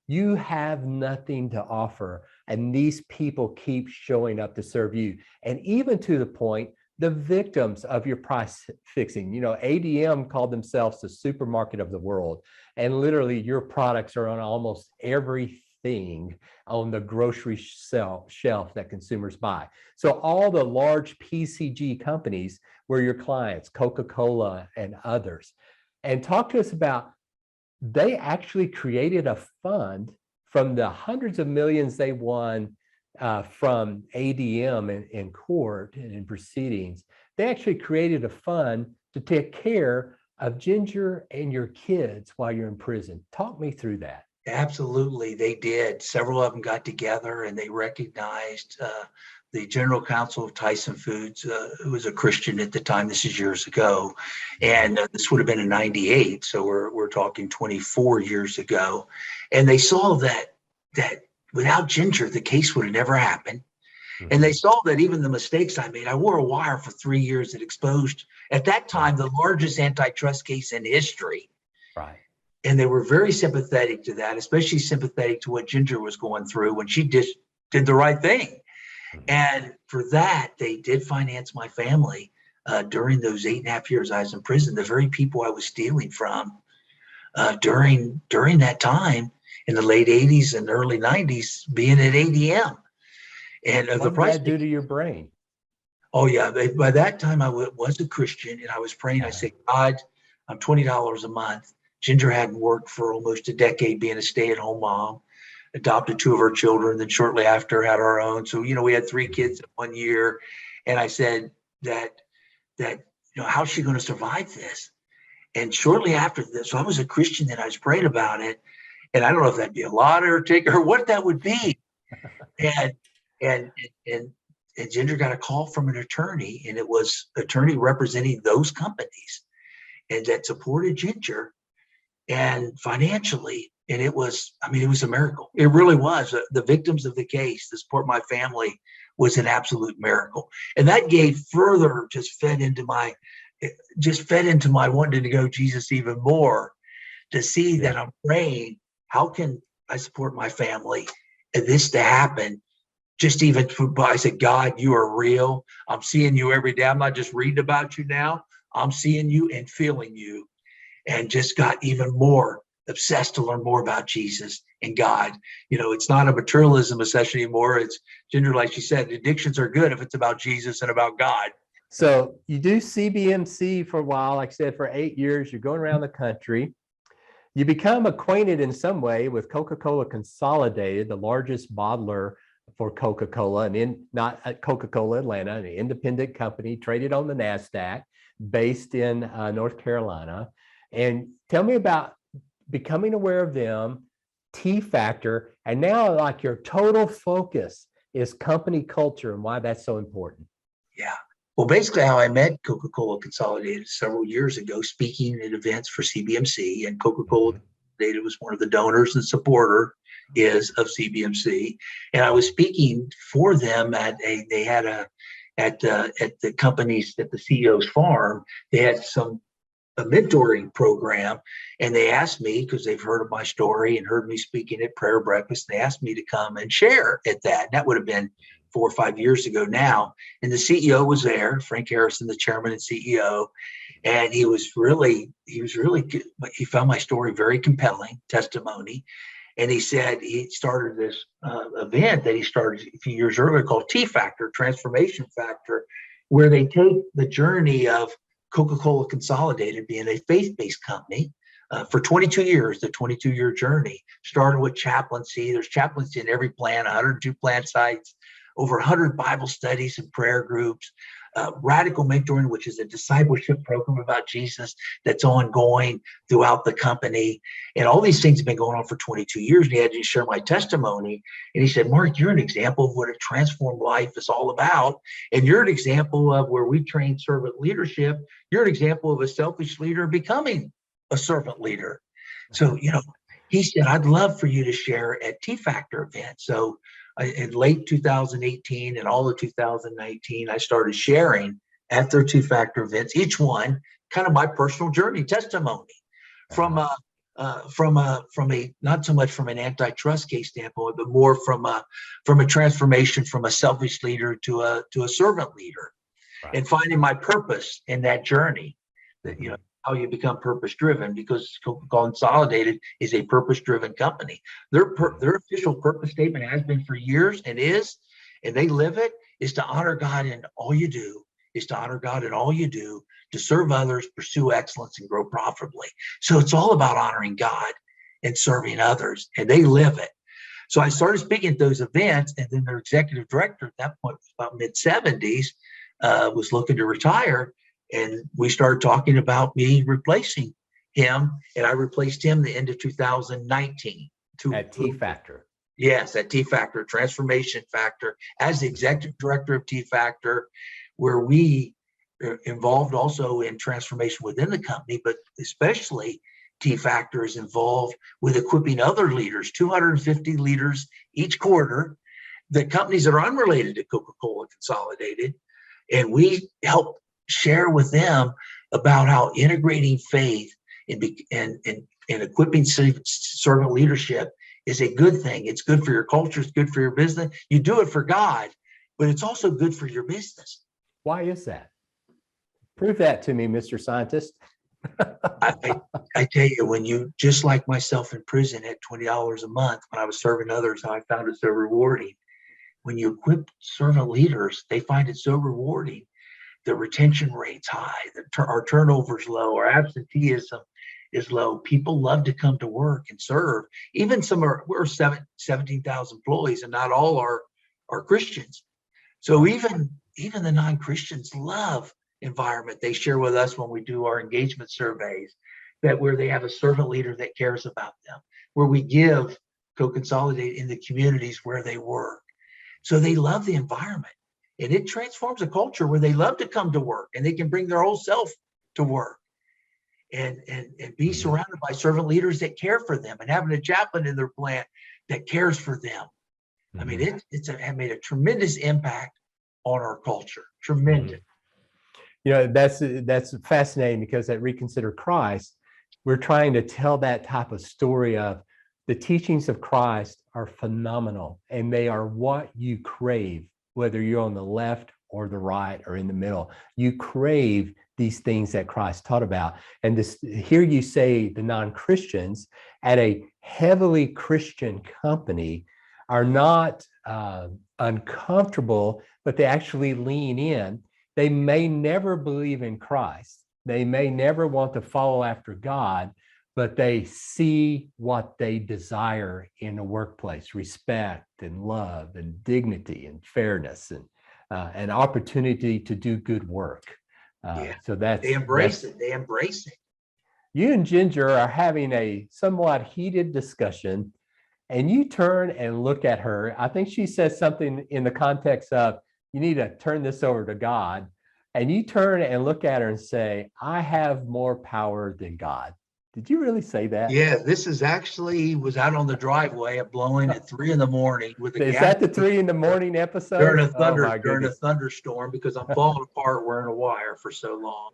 You have nothing to offer, and these people keep showing up to serve you. And even to the point, the victims of your price fixing, ADM called themselves the supermarket of the world, and literally your products are on almost everything on the grocery shelf that consumers buy. So all the large PCG companies were your clients, Coca-Cola and others. And talk to us about, they actually created a fund from the hundreds of millions they won from ADM in court and in proceedings. They actually created a fund to take care of Ginger and your kids while you're in prison. Talk me through that. Absolutely, they did. Several of them got together and they recognized the general counsel of Tyson Foods, who was a Christian at the time. This is years ago, and this would have been in '98. So we're talking 24 years ago, and they saw that without Ginger, the case would have never happened. And they saw that even the mistakes I made. I wore a wire for 3 years that exposed, at that time, the largest antitrust case in history. Right. And they were very sympathetic to that, especially sympathetic to what Ginger was going through when she did the right thing. And for that, they did finance my family during those 8.5 years I was in prison. The very people I was stealing from during that time in the late 80s and early 90s, being at ADM. And what did that do to your brain? Oh yeah, by that time I was a Christian, and I was praying. I said, God, I'm $20 a month. Ginger hadn't worked for almost a decade, being a stay-at-home mom. Adopted 2 of her children, then shortly after had our own. So we had 3 kids in 1 year, and I said that how's she going to survive this? And shortly after this, so I was a Christian, and I was praying about it, and I don't know if that'd be a lot or take or what that would be. And Ginger got a call from an attorney, and it was attorney representing those companies and that supported Ginger and financially. And it was a miracle. It really was. The victims of the case, to support my family, was an absolute miracle. And that gave further, just fed into my wanting to go Jesus even more, to see that I'm praying, how can I support my family and this to happen? Just even, I said, God, you are real. I'm seeing you every day. I'm not just reading about you now. I'm seeing you and feeling you, and just got even more obsessed to learn more about Jesus and God. It's not a materialism obsession anymore. It's Ginger, like she said, addictions are good if it's about Jesus and about God. So you do CBMC for a while, like I said, for 8 years. You're going around the country. You become acquainted in some way with Coca-Cola Consolidated, the largest bottler for Coca-Cola, and not Coca-Cola Atlanta, an independent company traded on the NASDAQ, based in North Carolina. And tell me about becoming aware of them, T Factor, and now like your total focus is company culture and why that's so important. Yeah. Well, basically how I met Coca-Cola Consolidated several years ago, speaking at events for CBMC, and Coca-Cola Consolidated was one of the donors and supporter of CBMC. And I was speaking for them at the company's, at the CEO's farm. They had a mentoring program, and they asked me, because they've heard of my story and heard me speaking at prayer breakfast, they asked me to come and share at that. That would have been 4 or 5 years ago now. And the CEO was there, Frank Harrison, the chairman and CEO. And he found my story very compelling testimony. And he said he started this event that he started a few years earlier called T Factor, Transformation Factor, where they take the journey of Coca-Cola Consolidated being a faith-based company for 22 years, the 22-year journey. Started with chaplaincy. There's chaplaincy in every plant, 102 plant sites, over 100 Bible studies and prayer groups, radical mentoring, which is a discipleship program about Jesus that's ongoing throughout the company. And all these things have been going on for 22 years. And he had to share my testimony. And he said, Mark, you're an example of what a transformed life is all about. And you're an example of where we train servant leadership. You're an example of a selfish leader becoming a servant leader. So, he said, I'd love for you to share at T Factor event. So in late 2018 and all of 2019, I started sharing at their T Factor events, each one kind of my personal journey testimony from a not so much from an antitrust case standpoint, but more from a transformation from a selfish leader to a servant leader, right, and finding my purpose in that journey. That how you become purpose-driven, because Coca-Cola Consolidated is a purpose-driven company. Their official purpose statement has been for years and they live it, is to honor God in all you do, to serve others, pursue excellence, and grow profitably. So it's all about honoring God and serving others, and they live it. So I started speaking at those events, and then their executive director at that point was about mid-70s, was looking to retire. And we started talking about me replacing him, and I replaced him the end of 2019. At T Factor. Yes, at T Factor, Transformation Factor, as the executive director of T Factor, where we are involved also in transformation within the company, but especially T Factor is involved with equipping other leaders, 250 leaders each quarter, the companies that are unrelated to Coca-Cola Consolidated, and we help share with them about how integrating faith and equipping servant leadership is a good thing. It's good for your culture. It's good for your business. You do it for God, but it's also good for your business. Why is that? Prove that to me, Mr. Scientist. I tell you, when you, just like myself in prison at $20 a month, when I was serving others, how I found it so rewarding. When you equip servant leaders, they find it so rewarding. The retention rate's high, our turnover's low, our absenteeism is low. People love to come to work and serve. Even we're 17,000 employees, and not all are Christians. So even the non-Christians love environment. They share with us when we do our engagement surveys that where they have a servant leader that cares about them, where we give co-consolidate in the communities where they work. So they love the environment. And it transforms a culture where they love to come to work and they can bring their whole self to work and be surrounded by servant leaders that care for them, and having a chaplain in their plant that cares for them. I mean, it's made a tremendous impact on our culture. Tremendous. That's fascinating, because at Reconsider Christ, we're trying to tell that type of story of the teachings of Christ are phenomenal, and they are what you crave. Whether you're on the left or the right or in the middle, you crave these things that Christ taught about. And here you say the non-Christians at a heavily Christian company are not uncomfortable, but they actually lean in. They may never believe in Christ. They may never want to follow after God, but they see what they desire in a workplace: respect and love and dignity and fairness and an opportunity to do good work. Yeah. So They embrace it. They embrace it. You and Ginger are having a somewhat heated discussion, and you turn and look at her. I think she says something in the context of, you need to turn this over to God. And you turn and look at her and say, I have more power than God. Did you really say that? Yeah, this is actually was out on the driveway at blowing at 3 in the morning with a Is gas that the 3 a.m. episode? during a thunderstorm because I'm falling apart wearing a wire for so long.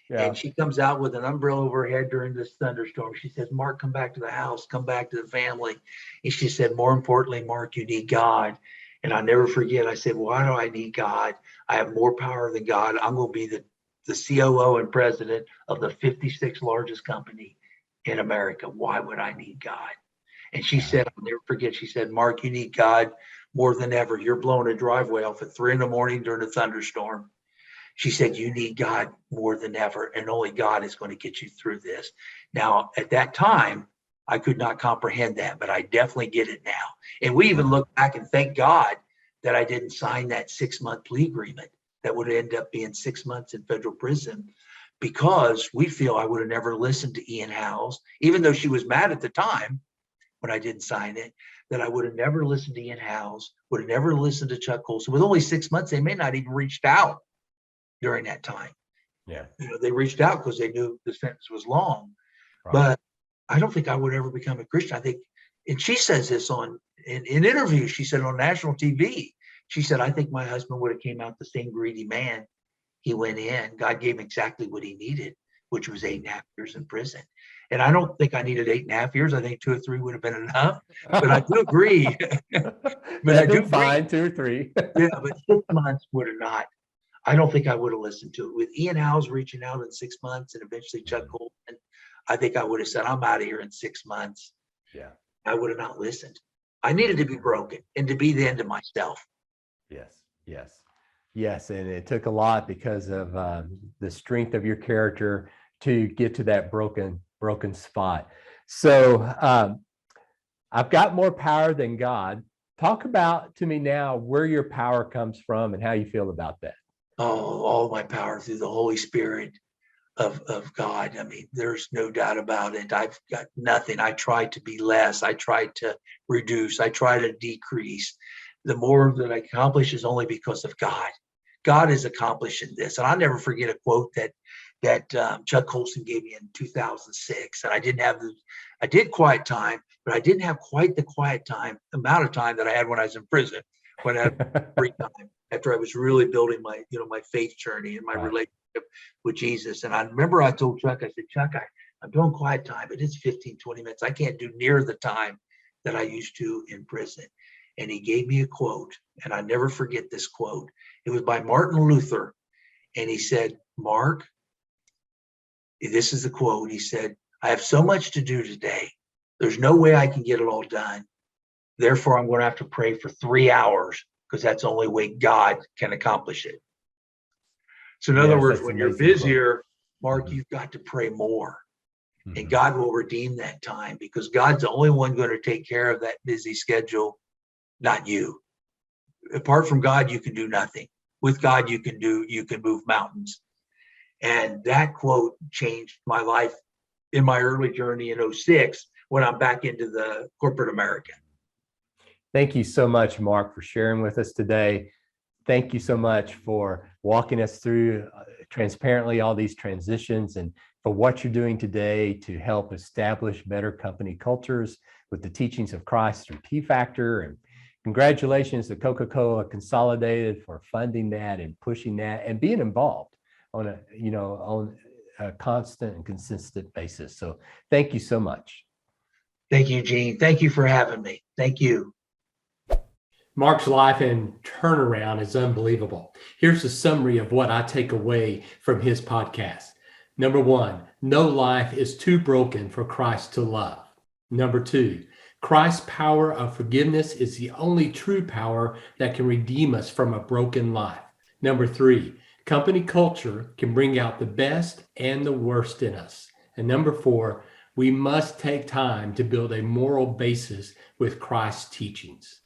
Yeah. And she comes out with an umbrella over her head during this thunderstorm. She says, Mark, come back to the house, come back to the family. And she said, more importantly, Mark, you need God. And I never forget, I said, why do I need God? I have more power than God. I'm going to be the COO and president of the 56th largest company in America. Why would I need God? And she said, I'll never forget, she said, Mark, you need God more than ever. You're blowing a driveway off at 3 a.m. during a thunderstorm. She said, you need God more than ever, and only God is going to get you through this. Now, at that time, I could not comprehend that, but I definitely get it now. And we even look back and thank God that I didn't sign that 6-month plea agreement that would end up being 6 months in federal prison, because we feel I would have never listened to Ian Howes, even though she was mad at the time when I didn't sign it, that I would have never listened to Ian Howes, would have never listened to Chuck Colson. With only 6 months, they may not even reached out during that time. Yeah. They reached out because they knew the sentence was long. Right. But I don't think I would ever become a Christian. I think, and she says this in interviews, she said on national TV, she said, I think my husband would have came out the same greedy man he went in. God gave him exactly what he needed, which was 8.5 years in prison. And I don't think I needed 8.5 years. I think 2 or 3 would have been enough. But I do agree. But I do fine, 2 or 3. Yeah, but 6 months would have not. I don't think I would have listened to it. With Ian Howes reaching out in 6 months and eventually Chuck Colson, I think I would have said, I'm out of here in 6 months. Yeah. I would have not listened. I needed to be broken and to be the end of myself. Yes, yes, yes. And it took a lot because of the strength of your character to get to that broken spot. So I've got more power than God. Talk about to me now where your power comes from and how you feel about that. Oh, all my power through the Holy Spirit of God. I mean, there's no doubt about it. I've got nothing. I try to be less. I try to reduce. I try to decrease. The more that I accomplish is only because of God. God is accomplishing this. And I'll never forget a quote that Chuck Colson gave me in 2006. And I did quiet time, but I didn't have quite the amount of time that I had when I was in prison, when I had free time, after I was really building my faith journey and my relationship with Jesus. And I remember I told Chuck, I said, Chuck, I'm doing quiet time, but it's 15, 20 minutes. I can't do near the time that I used to in prison. And he gave me a quote, and I never forget this quote. It was by Martin Luther. And he said, Mark, this is the quote. He said, I have so much to do today. There's no way I can get it all done. Therefore, I'm going to have to pray for 3 hours, because that's the only way God can accomplish it. So in other words, when you're busier, Mark, you've got to pray more. And God will redeem that time, because God's the only one going to take care of that busy schedule, not you. Apart from God, you can do nothing. With God, you can move mountains. And that quote changed my life in my early journey in 2006, when I'm back into the corporate America. Thank you so much, Mark, for sharing with us today. Thank you so much for walking us through transparently all these transitions, and for what you're doing today to help establish better company cultures with the teachings of Christ through T Factor. And congratulations to Coca-Cola Consolidated for funding that and pushing that and being involved on a constant and consistent basis. So thank you so much. Thank you, Gene. Thank you for having me. Thank you. Mark's life and turnaround is unbelievable. Here's a summary of what I take away from his podcast. Number 1, no life is too broken for Christ to love. Number 2, Christ's power of forgiveness is the only true power that can redeem us from a broken life. Number 3, Company culture can bring out the best and the worst in us. And number 4, we must take time to build a moral basis with Christ's teachings.